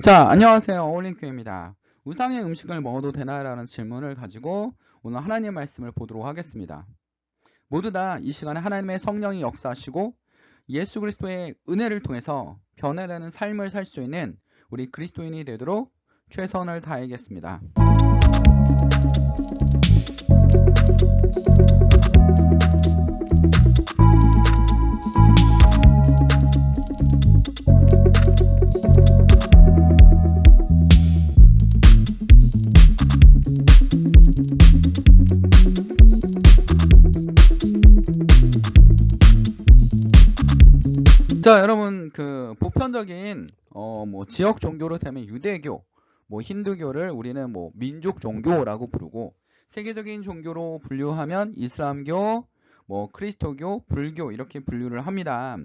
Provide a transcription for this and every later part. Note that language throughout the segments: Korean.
자, 안녕하세요. 어울림교회입니다. 우상의 음식을 먹어도 되나라는 질문을 가지고 오늘 하나님의 말씀을 보도록 하겠습니다. 모두 다 이 시간에 하나님의 성령이 역사하시고 예수 그리스도의 은혜를 통해서 변화되는 삶을 살 수 있는 우리 그리스도인이 되도록 최선을 다하겠습니다. 자, 여러분, 보편적인 지역 종교로 되면 유대교, 힌두교를 우리는 민족 종교라고 부르고, 세계적인 종교로 분류하면 이슬람교, 크리스토교, 불교 이렇게 분류를 합니다.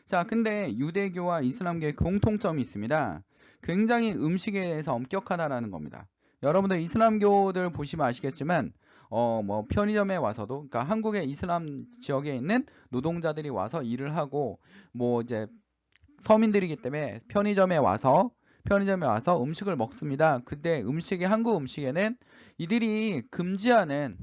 자, 근데 유대교와 이슬람교의 공통점이 있습니다. 굉장히 음식에 대해서 엄격하다라는 겁니다. 여러분들 이슬람교들 보시면 아시겠지만 편의점에 와서도, 그러니까 한국의 이슬람 지역에 있는 노동자들이 와서 일을 하고, 이제 서민들이기 때문에 편의점에 와서 음식을 먹습니다. 근데 한국 음식에는 이들이 금지하는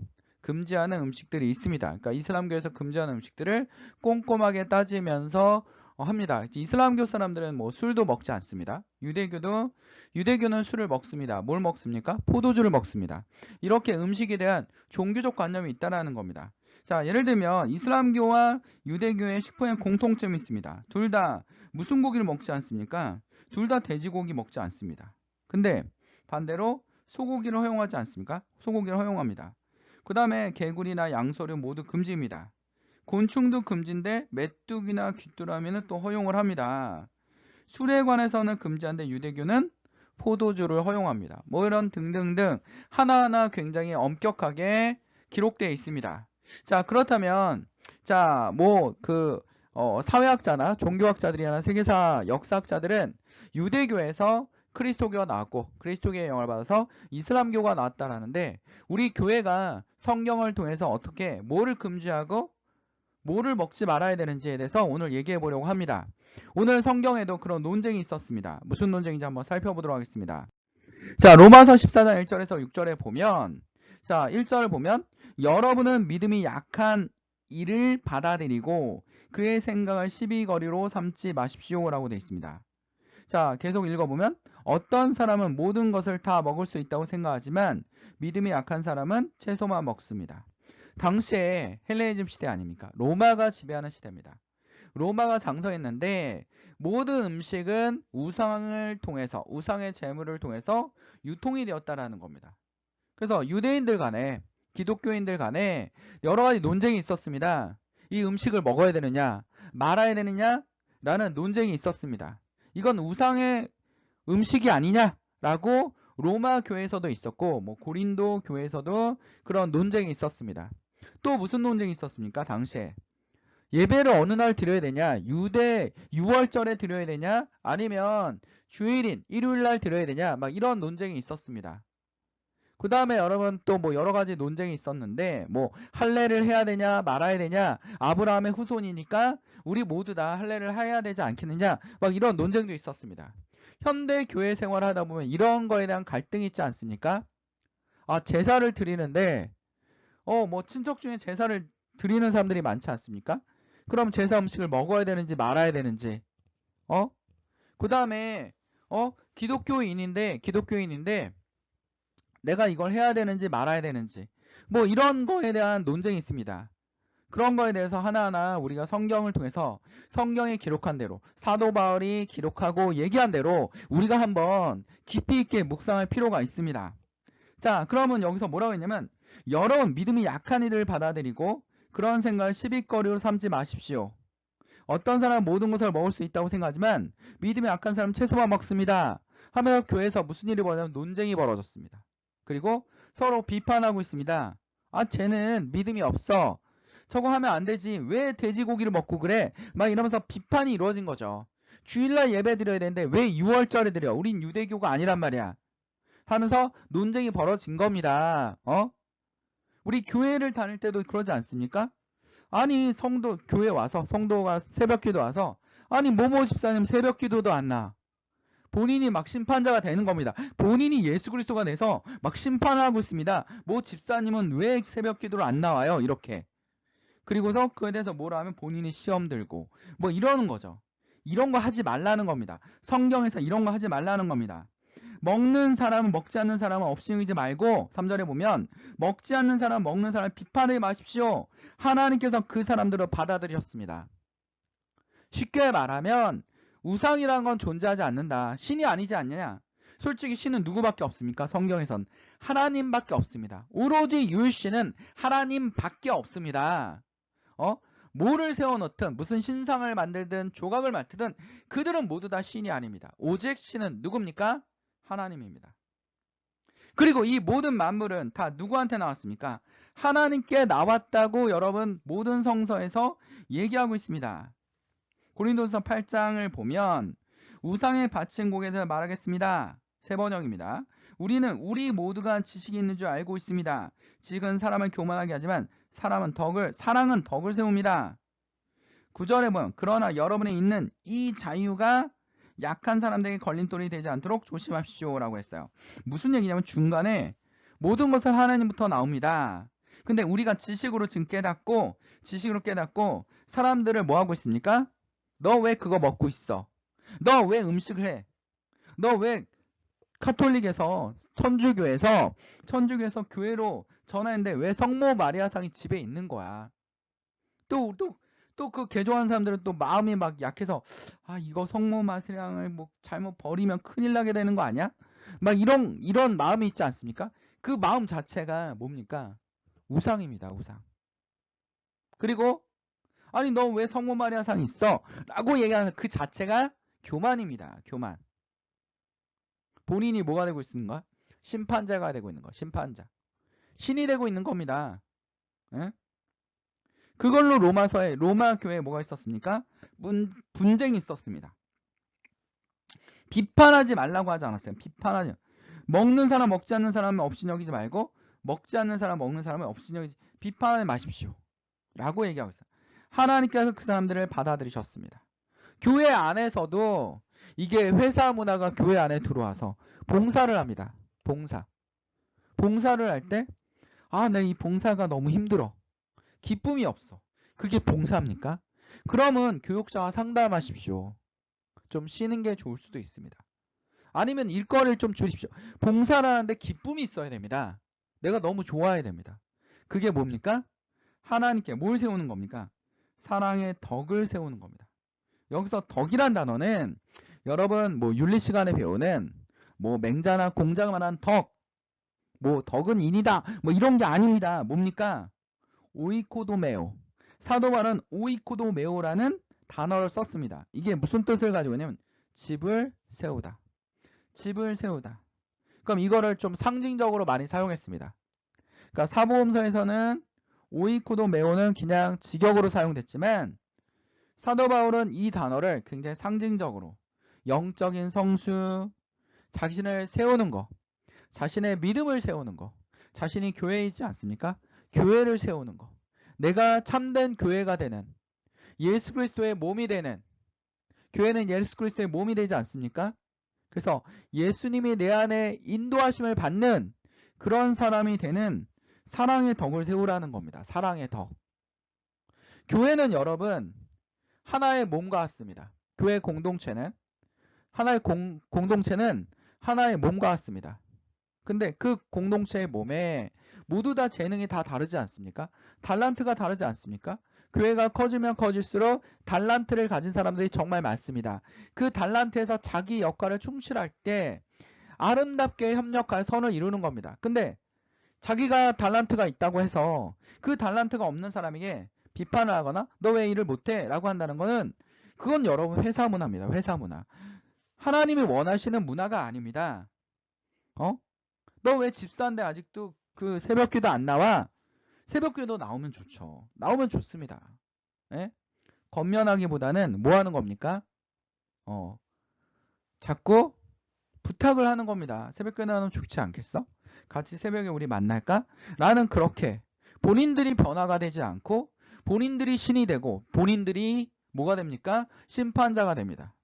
음식들이 있습니다. 그러니까 이슬람교에서 금지하는 음식들을 꼼꼼하게 따지면서 합니다. 이슬람교 사람들은 술도 먹지 않습니다. 유대교는 술을 먹습니다. 뭘 먹습니까? 포도주를 먹습니다. 이렇게 음식에 대한 종교적 관념이 있다는 겁니다. 자, 예를 들면 이슬람교와 유대교의 식품에 공통점이 있습니다. 둘 다 무슨 고기를 먹지 않습니까? 둘 다 돼지고기 먹지 않습니다. 근데 반대로 소고기를 허용하지 않습니까? 소고기를 허용합니다. 그 다음에 개구리나 양서류 모두 금지입니다. 곤충도 금지인데 메뚜기나 귀뚜라미는 또 허용을 합니다. 술에 관해서는 금지한데 유대교는 포도주를 허용합니다. 이런 등등등 하나하나 굉장히 엄격하게 기록되어 있습니다. 자, 그렇다면 사회학자나 종교학자들이나 세계사 역사학자들은 유대교에서 그리스도교가 나왔고 그리스도교의 영향을 받아서 이슬람교가 나왔다라는데, 우리 교회가 성경을 통해서 어떻게 뭐를 금지하고 뭐를 먹지 말아야 되는지에 대해서 오늘 얘기해 보려고 합니다. 오늘 성경에도 그런 논쟁이 있었습니다. 무슨 논쟁인지 한번 살펴보도록 하겠습니다. 자, 로마서 14장 1절에서 6절에 보면, 1절을 보면 여러분은 믿음이 약한 이를 받아들이고 그의 생각을 시비거리로 삼지 마십시오라고 되어 있습니다. 자, 계속 읽어보면 어떤 사람은 모든 것을 다 먹을 수 있다고 생각하지만 믿음이 약한 사람은 채소만 먹습니다. 당시에 헬레니즘 시대 아닙니까? 로마가 지배하는 시대입니다. 로마가 장서했는데 모든 음식은 우상의 제물을 통해서 유통이 되었다라는 겁니다. 그래서 유대인들 간에 기독교인들 간에 여러 가지 논쟁이 있었습니다. 이 음식을 먹어야 되느냐 말아야 되느냐 라는 논쟁이 있었습니다. 이건 우상의 음식이 아니냐라고 로마 교회에서도 있었고 고린도 교회에서도 그런 논쟁이 있었습니다. 또 무슨 논쟁이 있었습니까? 당시에 예배를 어느 날 드려야 되냐? 6월절에 드려야 되냐? 아니면 주일인 일요일 날 드려야 되냐? 이런 논쟁이 있었습니다. 그 다음에 여러분 또 여러 가지 논쟁이 있었는데 할례를 해야 되냐 말아야 되냐, 아브라함의 후손이니까 우리 모두 다 할례를 해야 되지 않겠느냐, 이런 논쟁도 있었습니다. 현대 교회 생활을 하다 보면 이런 거에 대한 갈등이 있지 않습니까? 제사를 드리는데 친척 중에 제사를 드리는 사람들이 많지 않습니까? 그럼 제사 음식을 먹어야 되는지 말아야 되는지, 그 다음에 기독교인인데 내가 이걸 해야 되는지 말아야 되는지, 이런 거에 대한 논쟁이 있습니다. 그런 거에 대해서 하나하나 우리가 성경을 통해서 성경에 기록한 대로, 사도 바울이 기록하고 얘기한 대로 우리가 한번 깊이 있게 묵상할 필요가 있습니다. 자, 그러면 여기서 뭐라고 했냐면, 여러분 믿음이 약한 이들을 받아들이고 그런 생각을 시비거리로 삼지 마십시오. 어떤 사람은 모든 것을 먹을 수 있다고 생각하지만 믿음이 약한 사람은 채소만 먹습니다 하면서 교회에서 무슨 일이 벌어졌냐면 논쟁이 벌어졌습니다. 그리고 서로 비판하고 있습니다. 쟤는 믿음이 없어, 저거 하면 안 되지, 왜 돼지고기를 먹고 그래, 이러면서 비판이 이루어진 거죠. 주일날 예배 드려야 되는데 왜 6월절에 드려, 우린 유대교가 아니란 말이야 하면서 논쟁이 벌어진 겁니다. 우리 교회를 다닐 때도 그러지 않습니까? 아니 교회 와서 성도가 새벽기도 와서, 아니 모모 집사님 새벽기도도 안 나, 본인이 막 심판자가 되는 겁니다. 본인이 예수 그리스도가 돼서 막 심판을 하고 있습니다. 뭐 집사님은 왜 새벽 기도를 안 나와요? 이렇게. 그리고서 그에 대해서 뭐라 하면 본인이 시험 들고 뭐 이러는 거죠. 이런 거 하지 말라는 겁니다. 성경에서 이런 거 하지 말라는 겁니다. 먹는 사람은 먹지 않는 사람은 업신여기지 말고 3절에 보면 먹지 않는 사람 먹는 사람 비판하지 마십시오. 하나님께서 그 사람들을 받아들이셨습니다. 쉽게 말하면 우상이라는 건 존재하지 않는다. 신이 아니지 않느냐? 솔직히 신은 누구밖에 없습니까? 성경에선 하나님밖에 없습니다. 오로지 율신은 하나님밖에 없습니다. 뭐를 세워놓든 무슨 신상을 만들든 조각을 맡든 그들은 모두 다 신이 아닙니다. 오직 신은 누굽니까? 하나님입니다. 그리고 이 모든 만물은 다 누구한테 나왔습니까? 하나님께 나왔다고 여러분 모든 성서에서 얘기하고 있습니다. 고린도서 8장을 보면 우상에 바친 곡에서 말하겠습니다. 새 번역입니다. 우리는 우리 모두가 지식이 있는 줄 알고 있습니다. 지식은 사람을 교만하게 하지만 사랑은 덕을 세웁니다. 9절에 보면 그러나 여러분에 있는 이 자유가 약한 사람들에게 걸림돌이 되지 않도록 조심하십시오 라고 했어요. 무슨 얘기냐면 중간에 모든 것은 하나님부터 나옵니다. 근데 우리가 지식으로 깨닫고 사람들을 뭐 하고 있습니까? 너 왜 그거 먹고 있어? 너 왜 음식을 해? 너 왜 카톨릭에서 천주교에서 교회로 전화했는데 왜 성모 마리아상이 집에 있는 거야? 또 그 개종한 사람들은 또 마음이 막 약해서 이거 성모 마리아상을 뭐 잘못 버리면 큰일 나게 되는 거 아니야? 막 이런 마음이 있지 않습니까? 그 마음 자체가 뭡니까? 우상입니다. 우상. 그리고 아니 너 왜 성모 마리아상이 있어? 라고 얘기하는 그 자체가 교만입니다. 교만. 본인이 뭐가 되고 있는가? 심판자가 되고 있는 거. 심판자. 신이 되고 있는 겁니다. 에? 그걸로 로마 교회에 뭐가 있었습니까? 분쟁이 있었습니다. 비판하지 말라고 하지 않았어요. 비판하지. 먹는 사람 먹지 않는 사람은 업신여기지 말고 먹지 않는 사람 먹는 사람은 업신여기지 비판하지 마십시오. 라고 얘기하고 있어요. 하나님께서 그 사람들을 받아들이셨습니다. 교회 안에서도 이게 회사 문화가 교회 안에 들어와서 봉사를 합니다. 봉사를 할 때 내 이 봉사가 너무 힘들어. 기쁨이 없어. 그게 봉사입니까? 그러면 교육자와 상담하십시오. 좀 쉬는 게 좋을 수도 있습니다. 아니면 일거리를 좀 줄이십시오. 봉사를 하는데 기쁨이 있어야 됩니다. 내가 너무 좋아야 됩니다. 그게 뭡니까? 하나님께 뭘 세우는 겁니까? 사랑의 덕을 세우는 겁니다. 여기서 덕이란 단어는 여러분 뭐 윤리 시간에 배우는 뭐 맹자나 공자만한 덕, 뭐 덕은 인이다, 뭐 이런 게 아닙니다. 뭡니까? 오이코도메오. 사도 바울은 오이코도메오라는 단어를 썼습니다. 이게 무슨 뜻을 가지고 있냐면 집을 세우다. 집을 세우다. 그럼 이거를 좀 상징적으로 많이 사용했습니다. 그러니까 사복음서에서는 오이코도메오는 그냥 직역으로 사용됐지만 사도 바울은 이 단어를 굉장히 상징적으로 영적인 성수, 자신을 세우는 거, 자신의 믿음을 세우는 거, 자신이 교회에 있지 않습니까? 교회를 세우는 거, 내가 참된 교회가 되는 예수 그리스도의 몸이 되는 교회는 예수 그리스도의 몸이 되지 않습니까? 그래서 예수님이 내 안에 인도하심을 받는 그런 사람이 되는 사랑의 덕을 세우라는 겁니다. 사랑의 덕. 교회는 여러분 하나의 몸과 같습니다. 교회 공동체는 하나의 공동체는 하나의 몸과 같습니다. 근데 그 공동체의 몸에 모두 다 재능이 다 다르지 않습니까? 달란트가 다르지 않습니까? 교회가 커지면 커질수록 달란트를 가진 사람들이 정말 많습니다. 그 달란트에서 자기 역할을 충실할 때 아름답게 협력할 선을 이루는 겁니다. 근데 자기가 달란트가 있다고 해서 그 달란트가 없는 사람에게 비판을 하거나 너 왜 일을 못해? 라고 한다는 거는 그건 여러분 회사 문화입니다. 회사 문화. 하나님이 원하시는 문화가 아닙니다. 너 왜 집사인데 아직도 그 새벽기도 안 나와? 새벽기도 나오면 좋죠. 나오면 좋습니다. 예? 겉면하기보다는 뭐 하는 겁니까? 자꾸 부탁을 하는 겁니다. 새벽기도 나오면 좋지 않겠어? 같이 새벽에 우리 만날까? 라는 그렇게 본인들이 변화가 되지 않고 본인들이 신이 되고 본인들이 뭐가 됩니까? 심판자가 됩니다.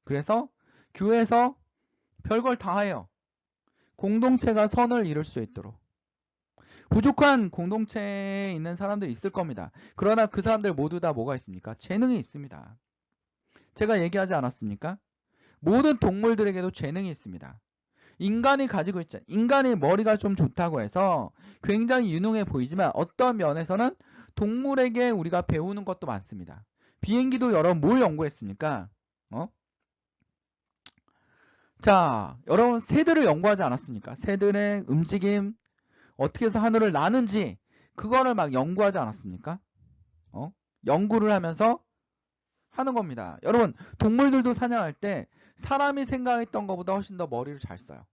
그래서 교회에서 별걸 다 해요. 공동체가 선을 이룰 수 있도록. 부족한 공동체에 있는 사람들이 있을 겁니다. 그러나 그 사람들 모두 다 뭐가 있습니까? 재능이 있습니다. 제가 얘기하지 않았습니까? 모든 동물들에게도 재능이 있습니다. 인간이 가지고 있죠. 인간이 머리가 좀 좋다고 해서 굉장히 유능해 보이지만 어떤 면에서는 동물에게 우리가 배우는 것도 많습니다. 비행기도 여러분 뭘 연구했습니까? 자, 여러분 새들을 연구하지 않았습니까? 새들의 움직임, 어떻게 해서 하늘을 나는지 그거를 막 연구하지 않았습니까? 연구를 하면서 하는 겁니다. 여러분 동물들도 사냥할 때 사람이 생각했던 것보다 훨씬 더 머리를 잘 써요.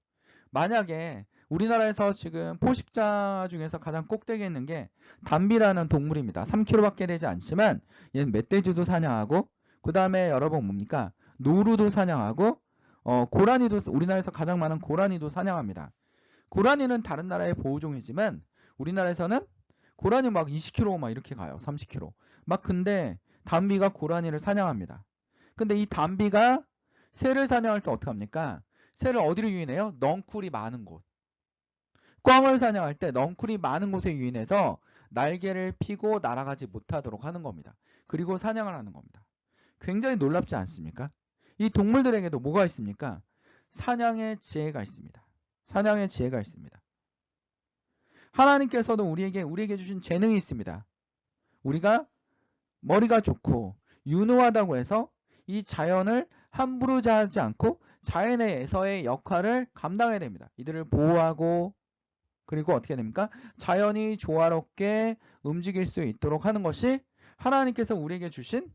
만약에 우리나라에서 지금 포식자 중에서 가장 꼭대기에 있는 게 담비라는 동물입니다. 3kg밖에 되지 않지만 얘는 멧돼지도 사냥하고 그 다음에 여러분 뭡니까? 노루도 사냥하고 고라니도 우리나라에서 가장 많은 고라니도 사냥합니다. 고라니는 다른 나라의 보호종이지만 우리나라에서는 고라니 막 20kg 막 이렇게 가요. 30kg. 막 근데 담비가 고라니를 사냥합니다. 근데 이 담비가 새를 사냥할 때 어떻게 합니까? 새를 어디로 유인해요? 넝쿨이 많은 곳. 꿩을 사냥할 때 넝쿨이 많은 곳에 유인해서 날개를 펴고 날아가지 못하도록 하는 겁니다. 그리고 사냥을 하는 겁니다. 굉장히 놀랍지 않습니까? 이 동물들에게도 뭐가 있습니까? 사냥의 지혜가 있습니다. 사냥의 지혜가 있습니다. 하나님께서도 우리에게 주신 재능이 있습니다. 우리가 머리가 좋고 유능하다고 해서 이 자연을 함부로 하지 않고 자연에서의 역할을 감당해야 됩니다. 이들을 보호하고 그리고 어떻게 됩니까? 자연이 조화롭게 움직일 수 있도록 하는 것이 하나님께서 우리에게 주신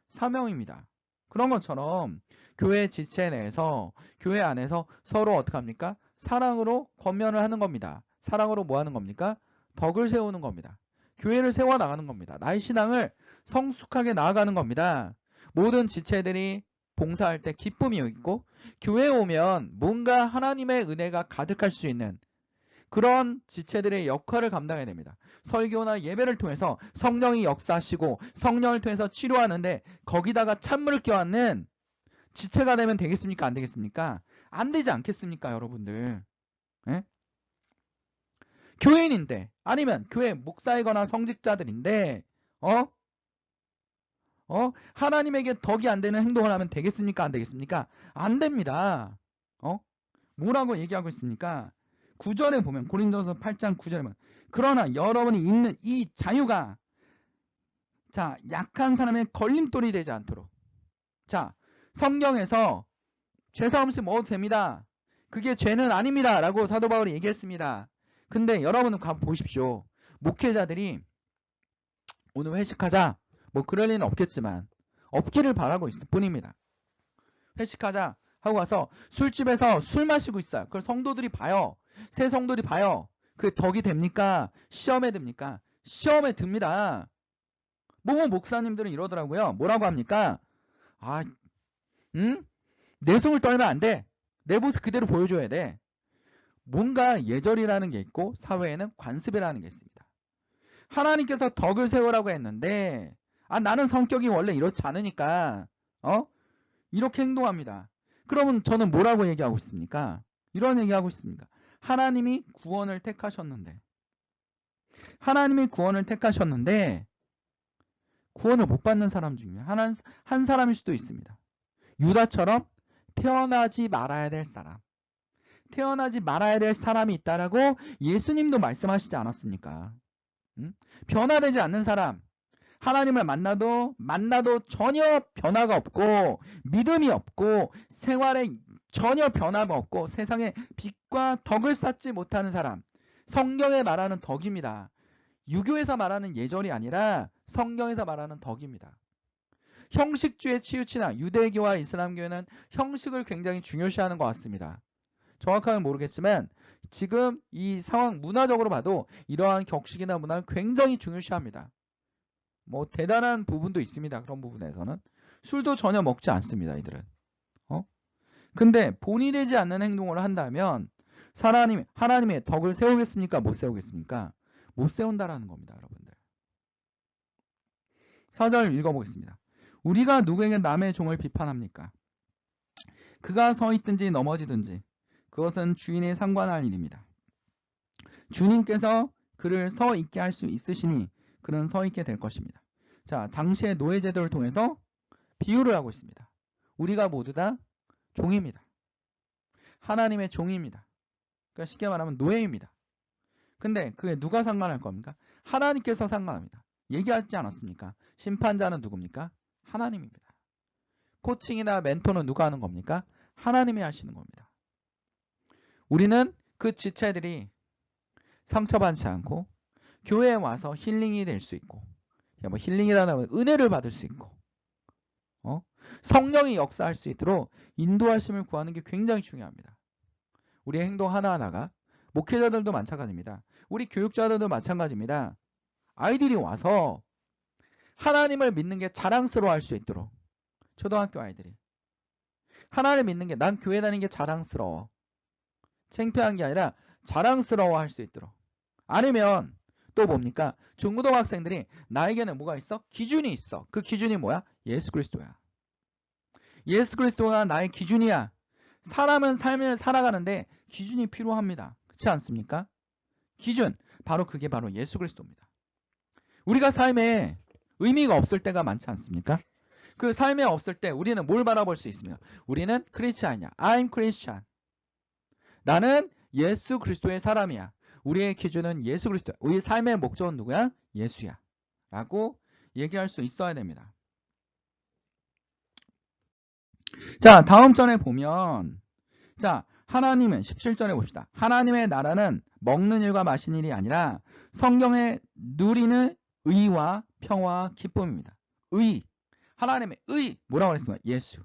사명입니다. 그런 것처럼 교회 지체 내에서 교회 안에서 서로 어떻게 합니까? 사랑으로 권면을 하는 겁니다. 사랑으로 뭐 하는 겁니까? 덕을 세우는 겁니다. 교회를 세워나가는 겁니다. 나의 신앙을 성숙하게 나아가는 겁니다. 모든 지체들이 봉사할 때 기쁨이 있고 교회에 오면 뭔가 하나님의 은혜가 가득할 수 있는 그런 지체들의 역할을 감당해야 됩니다. 설교나 예배를 통해서 성령이 역사하시고 성령을 통해서 치료하는데 거기다가 찬물을 껴안는 지체가 되면 되겠습니까? 안 되겠습니까? 안 되지 않겠습니까? 여러분들. 예? 교인인데 아니면 교회 목사이거나 성직자들인데 하나님에게 덕이 안 되는 행동을 하면 되겠습니까? 안 되겠습니까? 안 됩니다. 뭐라고 얘기하고 있습니까? 9절에 보면 고린도서 8장 9절에 보면 그러나 여러분이 있는 이 자유가 자 약한 사람의 걸림돌이 되지 않도록 자 성경에서 죄사 없이 먹어도 됩니다. 그게 죄는 아닙니다. 라고 사도 바울이 얘기했습니다. 근데 여러분은 보십시오. 목회자들이 오늘 회식하자 뭐 그럴 리는 없겠지만 없기를 바라고 있을 뿐입니다. 회식하자 하고 가서 술집에서 술 마시고 있어요. 그걸 성도들이 봐요. 새 성도들이 봐요. 그 덕이 됩니까? 시험에 듭니까? 시험에 듭니다. 목사님들은 이러더라고요. 뭐라고 합니까? 내 속을 떨면 안 돼. 내 모습 그대로 보여줘야 돼. 뭔가 예절이라는 게 있고 사회에는 관습이라는 게 있습니다. 하나님께서 덕을 세우라고 했는데 나는 성격이 원래 이렇지 않으니까 이렇게 행동합니다. 그러면 저는 뭐라고 얘기하고 있습니까? 이런 얘기하고 있습니까? 하나님이 구원을 택하셨는데 구원을 못 받는 사람 중에 한 사람일 수도 있습니다. 유다처럼 태어나지 말아야 될 사람이 있다라고 예수님도 말씀하시지 않았습니까? 변화되지 않는 사람, 하나님을 만나도 전혀 변화가 없고 믿음이 없고 생활에 전혀 변화가 없고 세상에 빛과 덕을 쌓지 못하는 사람, 성경에 말하는 덕입니다. 유교에서 말하는 예절이 아니라 성경에서 말하는 덕입니다. 형식주의 치우치나 유대교와 이슬람교회는 형식을 굉장히 중요시하는 것 같습니다. 정확하게 모르겠지만 지금 이 상황 문화적으로 봐도 이러한 격식이나 문화를 굉장히 중요시합니다. 뭐 대단한 부분도 있습니다. 그런 부분에서는 술도 전혀 먹지 않습니다. 이들은. 근데 본이 되지 않는 행동을 한다면 하나님의 덕을 세우겠습니까? 못 세우겠습니까? 못 세운다라는 겁니다. 여러분들. 4절 읽어보겠습니다. 우리가 누구에게 남의 종을 비판합니까? 그가 서 있든지 넘어지든지 그것은 주인이 상관할 일입니다. 주님께서 그를 서 있게 할 수 있으시니 그는 서 있게 될 것입니다. 자, 당시의 노예 제도를 통해서 비유를 하고 있습니다. 우리가 모두 다 종입니다. 하나님의 종입니다. 그러니까 쉽게 말하면 노예입니다. 근데 그게 누가 상관할 겁니까? 하나님께서 상관합니다. 얘기하지 않았습니까? 심판자는 누굽니까? 하나님입니다. 코칭이나 멘토는 누가 하는 겁니까? 하나님이 하시는 겁니다. 우리는 그 지체들이 상처받지 않고 교회에 와서 힐링이 될 수 있고, 뭐 힐링이라는 은혜를 받을 수 있고, 성령이 역사할 수 있도록 인도하심을 구하는 게 굉장히 중요합니다. 우리의 행동 하나하나가 목회자들도 마찬가지입니다. 우리 교육자들도 마찬가지입니다. 아이들이 와서 하나님을 믿는 게 자랑스러워할 수 있도록, 초등학교 아이들이 하나님을 믿는 게, 난 교회 다니는 게 자랑스러워, 창피한 게 아니라 자랑스러워할 수 있도록. 아니면 또 뭡니까? 중고등학생들이 나에게는 뭐가 있어? 기준이 있어. 그 기준이 뭐야? 예수 그리스도야. 예수 그리스도가 나의 기준이야. 사람은 삶을 살아가는데 기준이 필요합니다. 그렇지 않습니까? 기준, 바로 그게 바로 예수 그리스도입니다. 우리가 삶에 의미가 없을 때가 많지 않습니까? 그 삶에 없을 때 우리는 뭘 바라볼 수 있습니까? 우리는 크리스찬이야. I'm Christian. 나는 예수 그리스도의 사람이야. 우리의 기준은 예수 그리스도야. 우리 삶의 목적은 누구야? 예수야. 라고 얘기할 수 있어야 됩니다. 자, 다음 절에 보면, 자, 하나님은 17절에 봅시다. 하나님의 나라는 먹는 일과 마시는 일이 아니라 성경에 누리는 의와 평화와 기쁨입니다. 의, 하나님의 의, 뭐라고 그랬습니까? 예수,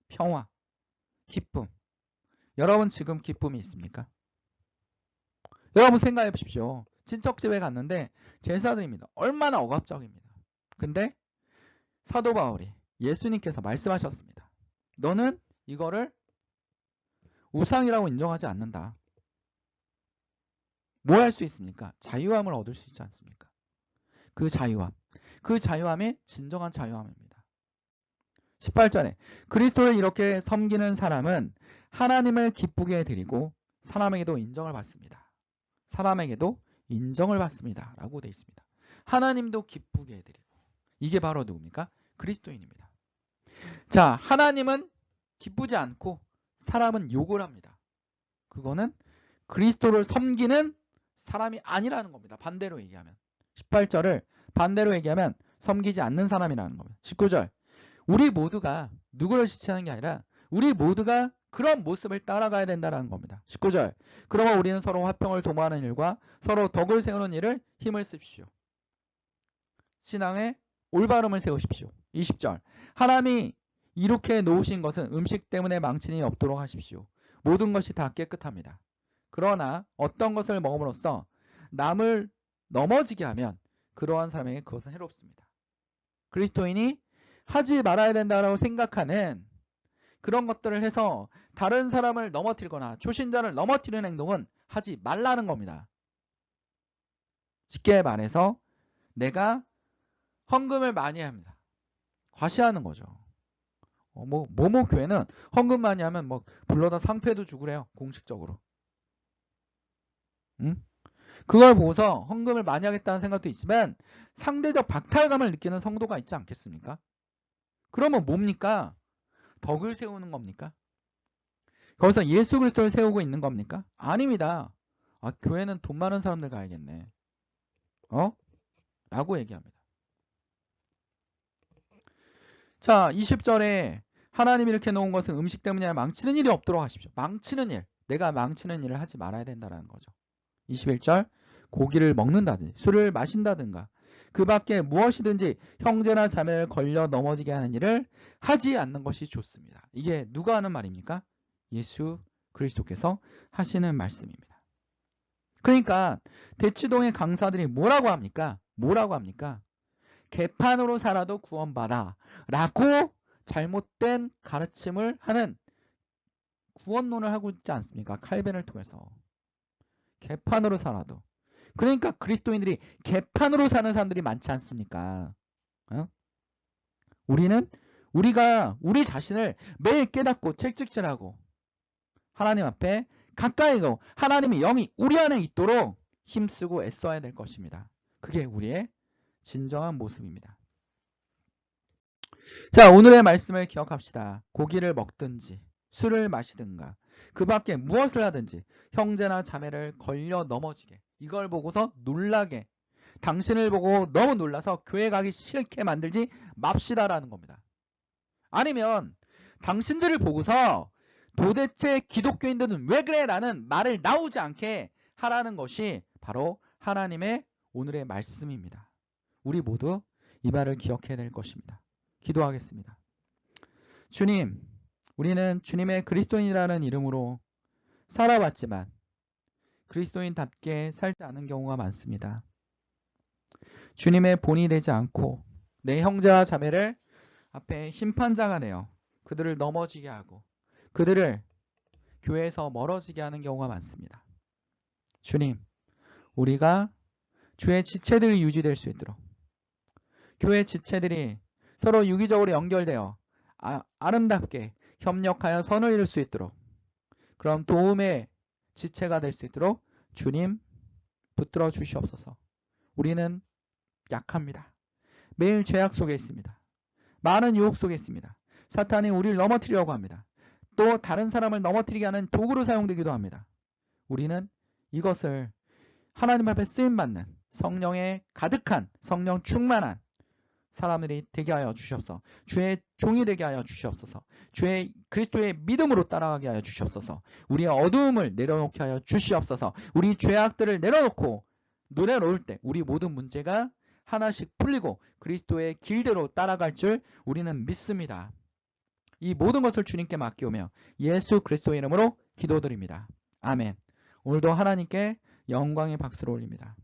평화, 기쁨. 여러분 지금 기쁨이 있습니까? 여러분 생각해 보십시오. 친척집에 갔는데 제사드립니다. 얼마나 억압적입니다. 근데 사도 바울이, 예수님께서 말씀하셨습니다. 너는 이거를 우상이라고 인정하지 않는다. 뭐 할 수 있습니까? 자유함을 얻을 수 있지 않습니까? 그 자유함. 그 자유함이 진정한 자유함입니다. 18절에 그리스도를 이렇게 섬기는 사람은 하나님을 기쁘게 드리고 사람에게도 인정을 받습니다. 사람에게도 인정을 받습니다. 라고 되어 있습니다. 하나님도 기쁘게 해드리고. 이게 바로 누굽니까? 그리스도인입니다. 자, 하나님은 기쁘지 않고 사람은 욕을 합니다. 그거는 그리스도를 섬기는 사람이 아니라는 겁니다. 반대로 얘기하면. 18절을 반대로 얘기하면 섬기지 않는 사람이라는 겁니다. 19절. 우리 모두가 누구를 지칭하는 게 아니라 우리 모두가 그런 모습을 따라가야 된다는 겁니다. 19절. 그러면 우리는 서로 화평을 도모하는 일과 서로 덕을 세우는 일을 힘을 씁시오. 신앙의 올바름을 세우십시오. 20절. 하나님이 이렇게 놓으신 것은 음식 때문에 망친이 없도록 하십시오. 모든 것이 다 깨끗합니다. 그러나 어떤 것을 먹음으로써 남을 넘어지게 하면 그러한 사람에게 그것은 해롭습니다. 그리스도인이 하지 말아야 된다고 생각하는 그런 것들을 해서 다른 사람을 넘어뜨리거나 초신자를 넘어뜨리는 행동은 하지 말라는 겁니다. 쉽게 말해서 내가 헌금을 많이 합니다. 과시하는 거죠. 모모 교회는 헌금 많이 하면 뭐 불러다 상패도 주고 그래요. 공식적으로. 응? 그걸 보고서 헌금을 많이 하겠다는 생각도 있지만 상대적 박탈감을 느끼는 성도가 있지 않겠습니까? 그러면 뭡니까? 덕을 세우는 겁니까? 거기서 예수 그리스도를 세우고 있는 겁니까? 아닙니다. 아, 교회는 돈 많은 사람들 가야겠네. 라고 얘기합니다. 자, 20절에 하나님이 이렇게 놓은 것은 음식 때문이 아니라 망치는 일이 없도록 하십시오. 망치는 일. 내가 망치는 일을 하지 말아야 된다는 거죠. 21절. 고기를 먹는다든지 술을 마신다든가 그 밖에 무엇이든지 형제나 자매를 걸려 넘어지게 하는 일을 하지 않는 것이 좋습니다. 이게 누가 하는 말입니까? 예수 그리스도께서 하시는 말씀입니다. 그러니까 대치동의 강사들이 뭐라고 합니까? 개판으로 살아도 구원받아 라고 잘못된 가르침을 하는 구원론을 하고 있지 않습니까? 칼빈을 통해서. 개판으로 살아도. 그러니까 그리스도인들이 개판으로 사는 사람들이 많지 않습니까? 우리는 우리가 우리 자신을 매일 깨닫고 채찍질하고 하나님 앞에 가까이 가고 하나님의 영이 우리 안에 있도록 힘쓰고 애써야 될 것입니다. 그게 우리의 진정한 모습입니다. 자, 오늘의 말씀을 기억합시다. 고기를 먹든지 술을 마시든가 그 밖에 무엇을 하든지 형제나 자매를 걸려 넘어지게 이걸 보고서 놀라게 당신을 보고 너무 놀라서 교회 가기 싫게 만들지 맙시다라는 겁니다. 아니면 당신들을 보고서 도대체 기독교인들은 왜 그래? 라는 말을 나오지 않게 하라는 것이 바로 하나님의 오늘의 말씀입니다. 우리 모두 이 말을 기억해야 될 것입니다. 기도하겠습니다. 주님, 우리는 주님의 그리스도인이라는 이름으로 살아왔지만 그리스도인답게 살지 않은 경우가 많습니다. 주님의 본이 되지 않고 내 형제와 자매를 앞에 심판자가 되어 그들을 넘어지게 하고 그들을 교회에서 멀어지게 하는 경우가 많습니다. 주님, 우리가 주의 지체들이 유지될 수 있도록 교회 지체들이 서로 유기적으로 연결되어 아름답게 협력하여 선을 이룰 수 있도록 그럼 도움의 지체가 될 수 있도록 주님 붙들어 주시옵소서. 우리는 약합니다. 매일 죄악 속에 있습니다. 많은 유혹 속에 있습니다. 사탄이 우리를 넘어뜨리려고 합니다. 또 다른 사람을 넘어뜨리게 하는 도구로 사용되기도 합니다. 우리는 이것을 하나님 앞에 쓰임받는 성령에 가득한 성령 충만한 사람들이 되게 하여 주시옵소서. 주의 종이 되게 하여 주시옵소서. 주의 그리스도의 믿음으로 따라가게 하여 주시옵소서. 우리의 어두움을 내려놓게 하여 주시옵소서. 우리 죄악들을 내려놓을 때 우리 모든 문제가 하나씩 풀리고 그리스도의 길대로 따라갈 줄 우리는 믿습니다. 이 모든 것을 주님께 맡기오며 예수 그리스도의 이름으로 기도드립니다. 아멘. 오늘도 하나님께 영광의 박수를 올립니다.